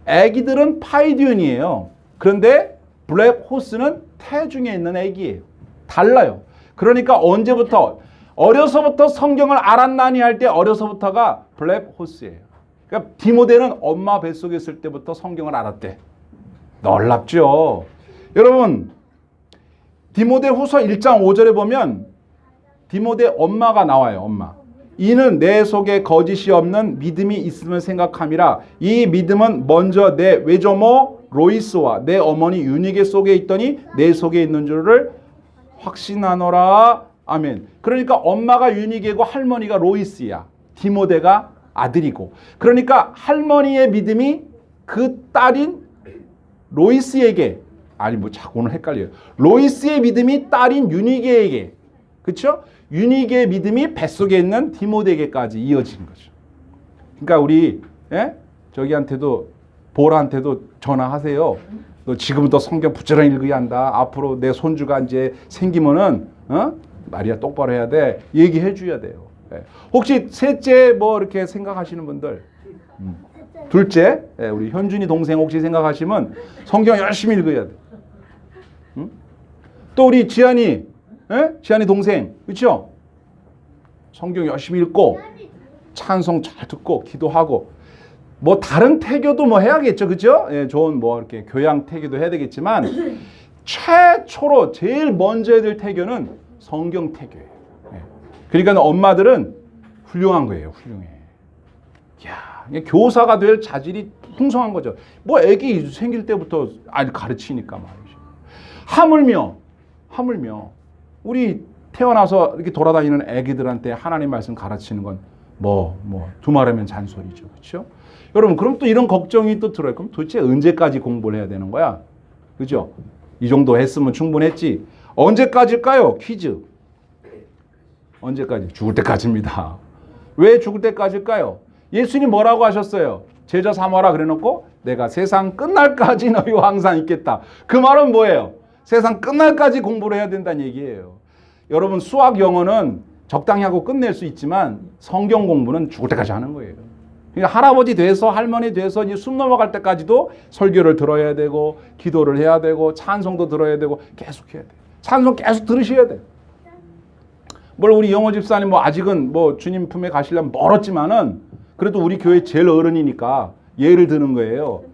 아기들은 파이디온이에요. 그런데 블랙 호스는 태중에 있는 아기예요. 달라요. 그러니까 언제부터 어려서부터 성경을 알았나니 할 때 어려서부터가 블랙 호스예요. 그러니까 디모데는 엄마 뱃속에 있을 때부터 성경을 알았대. 놀랍죠. 여러분 디모데 후서 1장 5절에 보면 디모데 엄마가 나와요. 엄마. 이는 내 속에 거짓이 없는 믿음이 있음을 생각함이라. 이 믿음은 먼저 내 외조모 로이스와 내 어머니 유니게 속에 있더니 내 속에 있는 줄을 확신하노라. 아멘. 그러니까 엄마가 유니게고 할머니가 로이스야. 디모데가 아들이고. 그러니까 할머니의 믿음이 그 딸인 로이스에게, 아니 뭐 자꾸 오늘 헷갈려요. 로이스의 믿음이 딸인 유니게에게, 그렇죠? 유니게의 믿음이 뱃속에 있는 디모데에게까지 이어진 거죠. 그러니까 우리 저기한테도 보라한테도 전화하세요. 너 지금부터 성경 부지런히 읽어야 한다. 앞으로 내 손주가 이제 생기면은 말이야 똑바로 해야 돼. 얘기해 줘야 돼요. 혹시 셋째 뭐 이렇게 생각하시는 분들, 둘째 우리 현준이 동생 혹시 생각하시면 성경 열심히 읽어야 돼. 또 우리 지한이, 지한이 동생, 그렇죠? 성경 열심히 읽고 찬송 잘 듣고 기도하고 뭐 다른 태교도 뭐 해야겠죠, 그렇죠? 좋은 뭐 이렇게 교양 태교도 해야 되겠지만 최초로 제일 먼저 해야 될 태교는 성경 태교예요. 그러니까 엄마들은 훌륭한 거예요, 훌륭해. 야, 교사가 될 자질이 풍성한 거죠. 뭐 애기 생길 때부터 가르치니까 말이죠. 하물며 우리 태어나서 이렇게 돌아다니는 애기들한테 하나님 말씀 가르치는 건 두말하면 잔소리죠, 그렇죠? 여러분, 그럼 또 이런 걱정이 또 들어요. 그럼 도대체 언제까지 공부를 해야 되는 거야? 그죠? 이 정도 했으면 충분했지. 언제까지일까요? 퀴즈. 언제까지? 죽을 때까지입니다. 왜 죽을 때까지일까요? 예수님 뭐라고 하셨어요? 제자 삼아라 그래놓고 내가 세상 끝날까지 너희와 항상 있겠다. 그 말은 뭐예요? 세상 끝날까지 공부를 해야 된다는 얘기예요. 여러분, 수학 영어는 적당히 하고 끝낼 수 있지만 성경 공부는 죽을 때까지 하는 거예요. 그러니까 할아버지 돼서 할머니 돼서 이제 숨 넘어갈 때까지도 설교를 들어야 되고 기도를 해야 되고 찬송도 들어야 되고 계속 해야 돼요. 찬송 계속 들으셔야 돼요. 뭘 우리 영호 집사님 아직은 주님 품에 가시려면 멀었지만은 그래도 우리 교회 제일 어른이니까 예를 드는 거예요.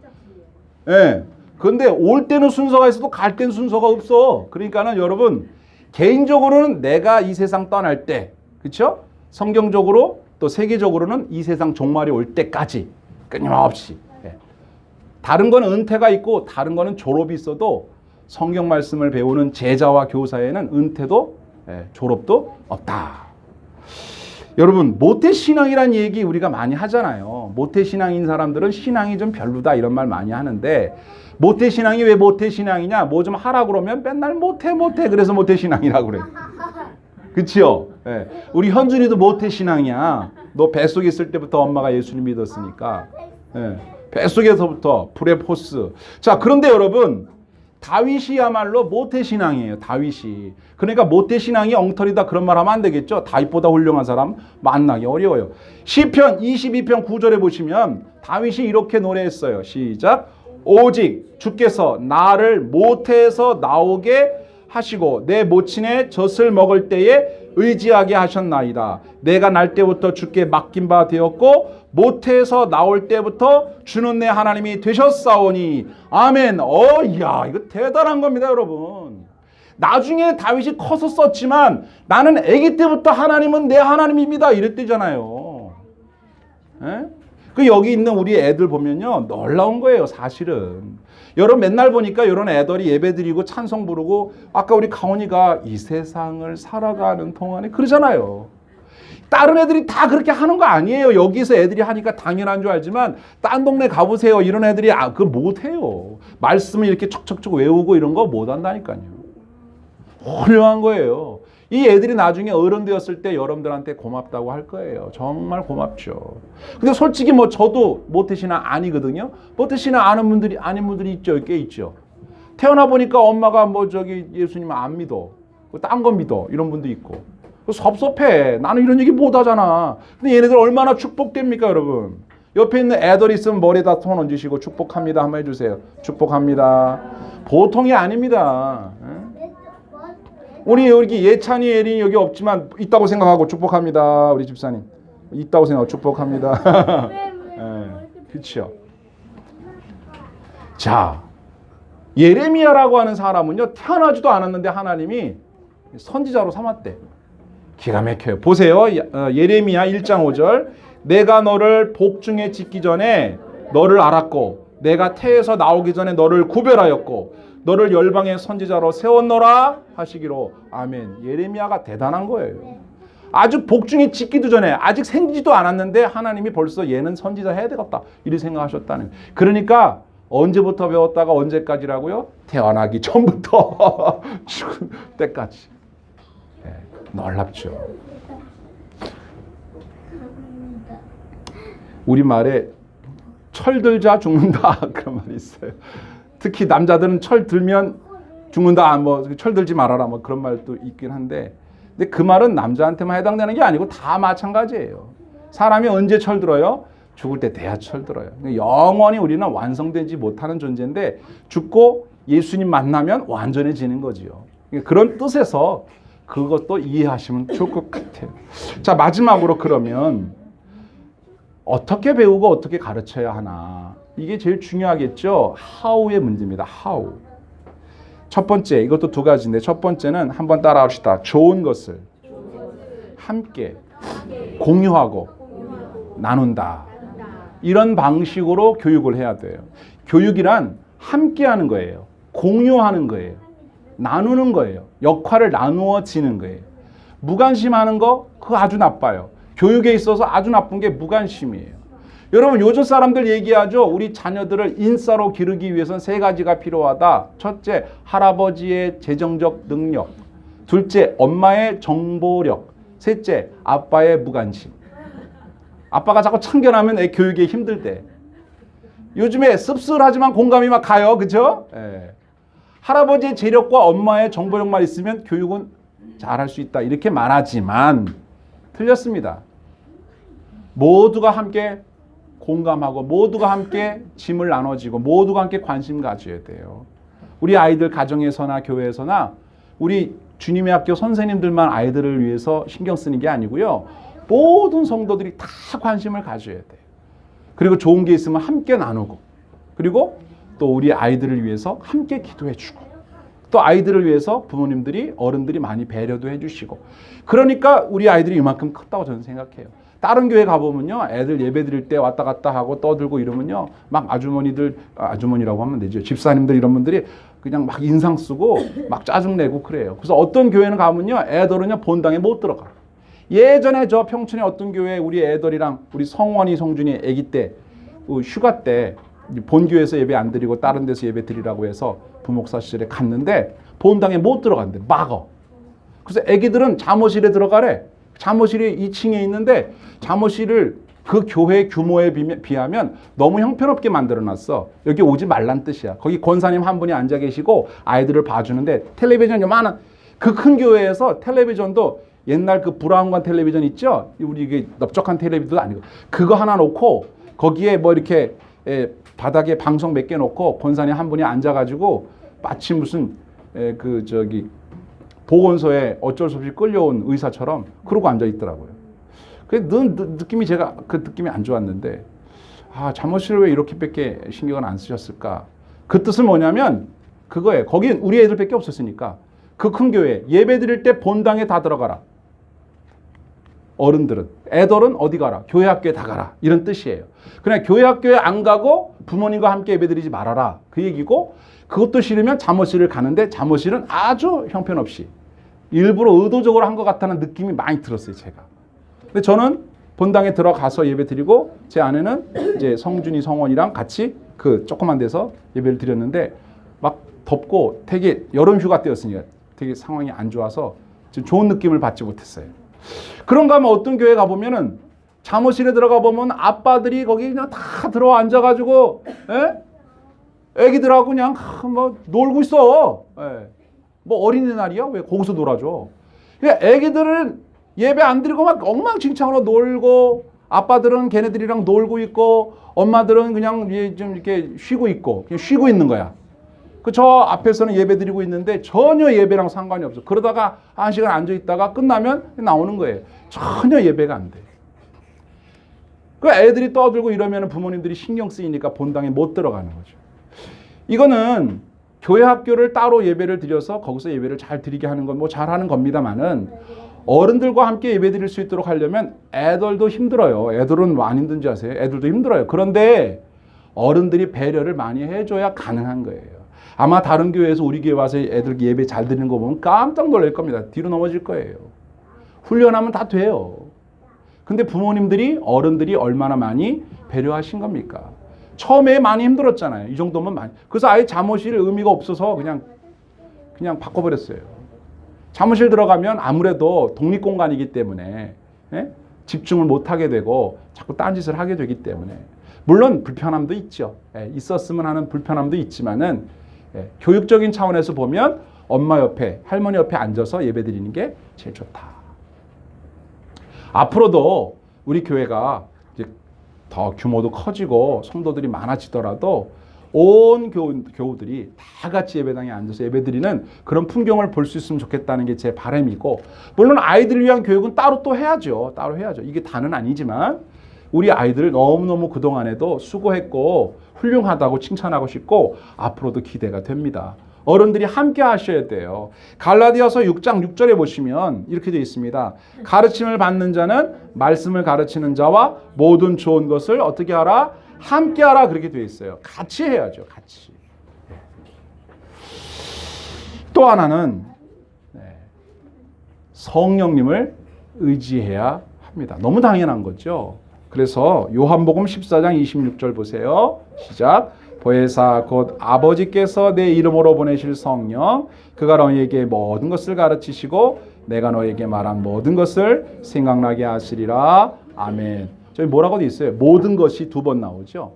예. 그런데 올 때는 순서가 있어도 갈 때는 순서가 없어. 그러니까는 여러분 개인적으로는 내가 이 세상 떠날 때, 그렇죠? 성경적으로 또 세계적으로는 이 세상 종말이 올 때까지 끊임없이. 예. 다른 거는 은퇴가 있고 다른 거는 졸업이 있어도 성경 말씀을 배우는 제자와 교사에는 은퇴도 졸업도 없다. 여러분, 모태신앙이라는 얘기 우리가 많이 하잖아요. 모태신앙인 사람들은 신앙이 좀 별로다 이런 말 많이 하는데 모태신앙이 왜 모태신앙이냐? 뭐 좀 하라 그러면 맨날 못해 그래서 모태신앙이라고 그래. 그치요? 우리 현준이도 모태신앙이야. 너 뱃속에 있을 때부터 엄마가 예수님 믿었으니까. 뱃속에서부터 브레포스. 자, 그런데 여러분 다윗이야말로 모태신앙이에요. 다윗이. 그러니까 모태신앙이 엉터리다 그런 말 하면 안 되겠죠. 다윗보다 훌륭한 사람 만나기 어려워요. 시편 22편 9절에 보시면 다윗이 이렇게 노래했어요. 시작. 오직 주께서 나를 모태에서 나오게 하시고 내 모친의 젖을 먹을 때에 의지하게 하셨나이다. 내가 날 때부터 주께 맡긴 바 되었고 모태에서 나올 때부터 주는 내 하나님이 되셨사오니 아멘. 이야, 이거 대단한 겁니다, 여러분. 나중에 다윗이 커서 썼지만 나는 아기 때부터 하나님은 내 하나님입니다 이랬대잖아요. 그 여기 있는 우리 애들 보면요 놀라운 거예요, 사실은. 여러분 맨날 보니까 이런 애들이 예배드리고 찬송 부르고 아까 우리 가온이가 이 세상을 살아가는 동안에 그러잖아요. 다른 애들이 다 그렇게 하는 거 아니에요. 여기서 애들이 하니까 당연한 줄 알지만 딴 동네 가보세요. 이런 애들이 그걸 못해요. 말씀을 이렇게 척척척 외우고 이런 거 못한다니까요. 훌륭한 거예요. 이 애들이 나중에 어른 되었을 때 여러분들한테 고맙다고 할 거예요. 정말 고맙죠. 근데 솔직히 뭐 저도 모태신앙 아니거든요. 모태신앙 아닌 분들이 있죠. 꽤 있죠. 태어나 보니까 엄마가 뭐 저기 예수님 안 믿어. 딴 거 믿어. 이런 분도 있고. 섭섭해. 나는 이런 얘기 못 하잖아. 근데 얘네들 얼마나 축복됩니까, 여러분? 옆에 있는 애들 있으면 머리에다 손 얹으시고 축복합니다 한번 해주세요. 축복합니다. 보통이 아닙니다. 우리 여기 예찬이, 예린이 여기 없지만 있다고 생각하고 축복합니다. 우리 집사님. 있다고 생각하고 축복합니다. 네, 그렇죠. 자, 예레미야라고 하는 사람은요. 태어나지도 않았는데 하나님이 선지자로 삼았대. 기가 막혀요. 보세요. 예레미야 1장 5절. 내가 너를 복중에 짓기 전에 너를 알았고 내가 태에서 나오기 전에 너를 구별하였고 너를 열방의 선지자로 세웠노라 하시기로. 아멘. 예레미야가 대단한 거예요. 아주 복중에 짓기도 전에 아직 생기지도 않았는데 하나님이 벌써 얘는 선지자 해야 되겠다 이렇게 생각하셨다는. 그러니까 언제부터 배웠다가 언제까지라고요? 태어나기 전부터 죽을 때까지. 네, 놀랍죠. 우리말에 철들자 죽는다 그런 말이 있어요. 특히 남자들은 철 들면 죽는다, 뭐 철 들지 말아라, 뭐 그런 말도 있긴 한데, 근데 그 말은 남자한테만 해당되는 게 아니고 다 마찬가지예요. 사람이 언제 철 들어요? 죽을 때 돼야 철 들어요. 영원히 우리는 완성되지 못하는 존재인데 죽고 예수님 만나면 완전해지는 거지요. 그런 뜻에서 그것도 이해하시면 좋을 것 같아요. 자, 마지막으로 그러면 어떻게 배우고 어떻게 가르쳐야 하나? 이게 제일 중요하겠죠. how의 문제입니다. how. 첫 번째, 이것도 두 가지인데 첫 번째는 한번 따라합시다. 좋은 것을 함께 공유하고 나눈다. 이런 방식으로 교육을 해야 돼요. 교육이란 함께 하는 거예요. 공유하는 거예요. 나누는 거예요. 역할을 나누어지는 거예요. 무관심하는 거 그거 아주 나빠요. 교육에 있어서 아주 나쁜 게 무관심이에요. 여러분 요즘 사람들 얘기하죠. 우리 자녀들을 인싸로 기르기 위해서는 세 가지가 필요하다. 첫째, 할아버지의 재정적 능력. 둘째, 엄마의 정보력. 셋째, 아빠의 무관심. 아빠가 자꾸 참견하면 애 교육에 힘들대. 요즘에 씁쓸하지만 공감이 막 가요. 그죠? 예. 할아버지의 재력과 엄마의 정보력만 있으면 교육은 잘할 수 있다. 이렇게 말하지만 틀렸습니다. 모두가 함께 공감하고 모두가 함께 짐을 나눠지고 모두가 함께 관심 가져야 돼요. 우리 아이들 가정에서나 교회에서나 우리 주님의 학교 선생님들만 아이들을 위해서 신경 쓰는 게 아니고요. 모든 성도들이 다 관심을 가져야 돼요. 그리고 좋은 게 있으면 함께 나누고 그리고 또 우리 아이들을 위해서 함께 기도해 주고 또 아이들을 위해서 부모님들이 어른들이 많이 배려도 해 주시고 그러니까 우리 아이들이 이만큼 컸다고 저는 생각해요. 다른 교회 가보면요. 애들 예배 드릴 때 왔다 갔다 하고 떠들고 이러면요. 막 아주머니라고 하면 되죠. 집사님들 이런 분들이 그냥 막 인상 쓰고 막 짜증내고 그래요. 그래서 어떤 교회는 가면요. 애들은요. 본당에 못 들어가. 예전에 저 평촌의 어떤 교회 우리 애들이랑 우리 성원이 성준이 아기 때 휴가 때 본교회에서 예배 안 드리고 다른 데서 예배 드리라고 해서 부목사실에 갔는데 본당에 못 들어간대. 막어. 그래서 아기들은 잠옷실에 들어가래. 잠옷실이 2층에 있는데 잠옷실을 그 교회 규모에 비하면 너무 형편없게 만들어놨어. 여기 오지 말란 뜻이야. 거기 권사님 한 분이 앉아 계시고 아이들을 봐주는데 텔레비전 요만한 그 큰 교회에서 텔레비전도 옛날 그 브라운관 텔레비전 있죠? 우리 이게 넓적한 텔레비전도 아니고 그거 하나 놓고 거기에 뭐 이렇게 바닥에 방송 몇 개 놓고 권사님 한 분이 앉아가지고 마치 무슨 보건소에 어쩔 수 없이 끌려온 의사처럼 그러고 앉아 있더라고요. 느낌이 제가 그 느낌이 안 좋았는데 잠옷실을 왜 이렇게밖에 신경을 안 쓰셨을까? 그 뜻은 뭐냐면 그거예요. 거긴 우리 애들밖에 없었으니까 그 큰 교회 예배 드릴 때 본당에 다 들어가라. 어른들은 애들은 어디 가라? 교회 학교에 다 가라. 이런 뜻이에요. 그냥 교회 학교에 안 가고 부모님과 함께 예배 드리지 말아라. 그 얘기고 그것도 싫으면 잠옷실을 가는데 잠옷실은 아주 형편없이 일부러 의도적으로 한 것 같다는 느낌이 많이 들었어요. 제가. 근데 저는 본당에 들어가서 예배 드리고 제 아내는 이제 성준이 성원이랑 같이 그 조그만 데서 예배를 드렸는데 막 덥고 되게 여름 휴가 때였으니까 되게 상황이 안 좋아서 좀 좋은 느낌을 받지 못했어요. 그런가 하면 어떤 교회 가보면은 잠옷실에 들어가 보면 아빠들이 거기 그냥 다 들어와 앉아가지고, 애기들하고 그냥 뭐 놀고 있어. 뭐 어린이날이야? 왜 거기서 놀아줘? 그러니까 애기들은 예배 안 드리고 막 엉망진창으로 놀고, 아빠들은 걔네들이랑 놀고 있고, 엄마들은 그냥 좀 이렇게 쉬고 있고, 그냥 쉬고 있는 거야. 저 앞에서는 예배 드리고 있는데 전혀 예배랑 상관이 없어. 그러다가 한 시간 앉아 있다가 끝나면 나오는 거예요. 전혀 예배가 안 돼. 그 애들이 떠들고 이러면 부모님들이 신경 쓰이니까 본당에 못 들어가는 거죠. 이거는 교회 학교를 따로 예배를 드려서 거기서 예배를 잘 드리게 하는 건 뭐 잘하는 겁니다만은 어른들과 함께 예배 드릴 수 있도록 하려면 애들도 힘들어요. 애들은 안 힘든지 아세요? 애들도 힘들어요. 그런데 어른들이 배려를 많이 해줘야 가능한 거예요. 아마 다른 교회에서 우리 교회 와서 애들 예배 잘 드리는 거 보면 깜짝 놀랄 겁니다. 뒤로 넘어질 거예요. 훈련하면 다 돼요. 근데 부모님들이, 어른들이 얼마나 많이 배려하신 겁니까? 처음에 많이 힘들었잖아요. 이 정도면 많이. 그래서 아예 잠옷실 의미가 없어서 그냥 바꿔버렸어요. 잠옷실 들어가면 아무래도 독립공간이기 때문에 집중을 못하게 되고 자꾸 딴짓을 하게 되기 때문에 물론 불편함도 있죠. 있었으면 하는 불편함도 있지만은 교육적인 차원에서 보면 엄마 옆에, 할머니 옆에 앉아서 예배 드리는 게 제일 좋다. 앞으로도 우리 교회가 이제 더 규모도 커지고 성도들이 많아지더라도 온 교우들이 다 같이 예배당에 앉아서 예배드리는 그런 풍경을 볼 수 있으면 좋겠다는 게 제 바람이고, 물론 아이들을 위한 교육은 따로 또 해야죠. 따로 해야죠. 이게 다는 아니지만 우리 아이들 너무너무 그동안에도 수고했고 훌륭하다고 칭찬하고 싶고 앞으로도 기대가 됩니다. 어른들이 함께 하셔야 돼요. 갈라디아서 6장 6절에 보시면 이렇게 되어 있습니다. 가르침을 받는 자는 말씀을 가르치는 자와 모든 좋은 것을 어떻게 하라? 함께 하라. 그렇게 되어 있어요. 같이 해야죠. 같이. 또 하나는 성령님을 의지해야 합니다. 너무 당연한 거죠. 그래서 요한복음 14장 26절 보세요. 시작. 보혜사 곧 아버지께서 내 이름으로 보내실 성령, 그가 너희에게 모든 것을 가르치시고 내가 너희에게 말한 모든 것을 생각나게 하시리라. 아멘. 저기 뭐라고 돼 있어요? 모든 것이 2번 나오죠.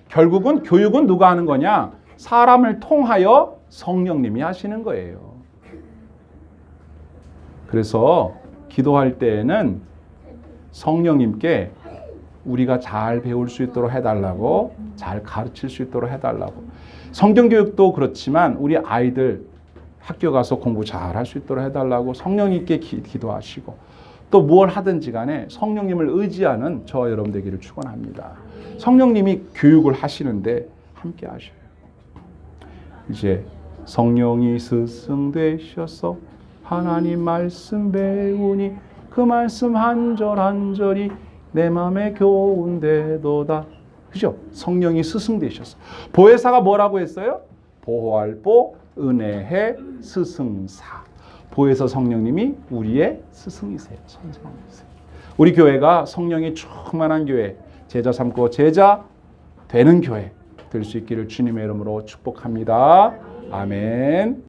결국은 교육은 누가 하는 거냐? 사람을 통하여 성령님이 하시는 거예요. 그래서 기도할 때에는 성령님께 우리가 잘 배울 수 있도록 해달라고, 잘 가르칠 수 있도록 해달라고. 성경교육도 그렇지만 우리 아이들 학교 가서 공부 잘 할 수 있도록 해달라고 성령님께 기도하시고, 또 무엇 하든지 간에 성령님을 의지하는 저와 여러분 되기를 축원합니다. 성령님이 교육을 하시는데 함께 하셔요. 이제 성령이 스승 되셔서 하나님 말씀 배우니 그 말씀 한 절 한 절이 내 마음에 교훈되도다. 그죠? 성령이 스승 되셨어. 보혜사가 뭐라고 했어요? 보호할 보, 은혜의 스승사. 보혜사 성령님이 우리의 스승이세요. 선생님이세요. 우리 교회가 성령이 충만한 교회, 제자 삼고 제자 되는 교회 될 수 있기를 주님의 이름으로 축복합니다. 아멘.